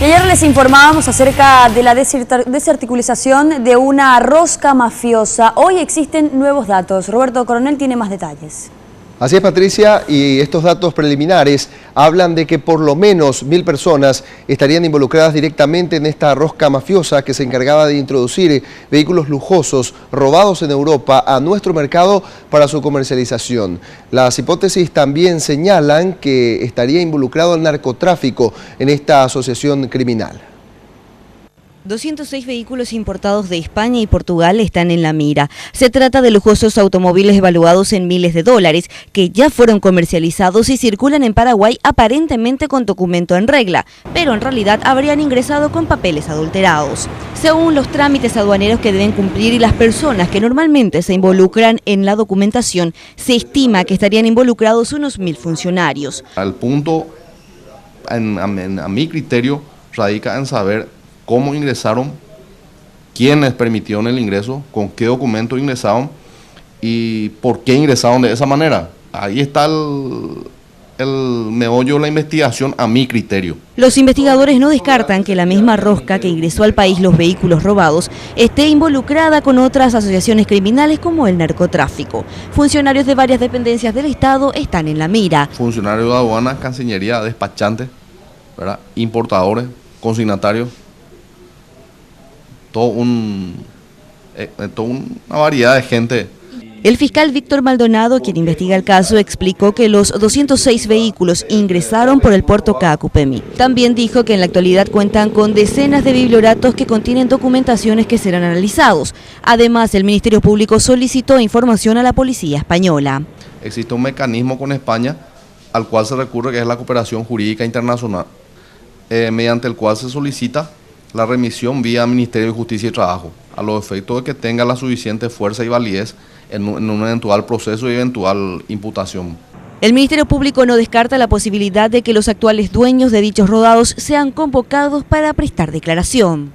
Y ayer les informábamos acerca de la desarticulización de una rosca mafiosa. Hoy existen nuevos datos. Roberto Coronel tiene más detalles. Así es, Patricia, y estos datos preliminares hablan de que por lo menos 1000 personas estarían involucradas directamente en esta rosca mafiosa que se encargaba de introducir vehículos lujosos robados en Europa a nuestro mercado para su comercialización. Las hipótesis también señalan que estaría involucrado el narcotráfico en esta asociación criminal. 206 vehículos importados de España y Portugal están en la mira. Se trata de lujosos automóviles evaluados en miles de dólares que ya fueron comercializados y circulan en Paraguay aparentemente con documento en regla, pero en realidad habrían ingresado con papeles adulterados. Según los trámites aduaneros que deben cumplir y las personas que normalmente se involucran en la documentación, se estima que estarían involucrados unos 1000 funcionarios. Al punto, a mi criterio, radica en saber cómo ingresaron, quiénes permitieron el ingreso, con qué documentos ingresaron y por qué ingresaron de esa manera. Ahí está el meollo de la investigación a mi criterio. Los investigadores no descartan que la misma rosca que ingresó al país los vehículos robados esté involucrada con otras asociaciones criminales como el narcotráfico. Funcionarios de varias dependencias del Estado están en la mira. Funcionarios de aduana, cancillería, despachantes, ¿verdad? Importadores, consignatarios. Toda una variedad de gente. El fiscal Víctor Maldonado, quien investiga el caso, explicó que los 206 vehículos ingresaron por el puerto Caacupemí. También dijo que en la actualidad cuentan con decenas de biblioratos que contienen documentaciones que serán analizados. Además, el Ministerio Público solicitó información a la policía española. Existe un mecanismo con España al cual se recurre, que es la cooperación jurídica internacional, mediante el cual se solicita la remisión vía Ministerio de Justicia y Trabajo, a los efectos de que tenga la suficiente fuerza y validez en un eventual proceso y eventual imputación. El Ministerio Público no descarta la posibilidad de que los actuales dueños de dichos rodados sean convocados para prestar declaración.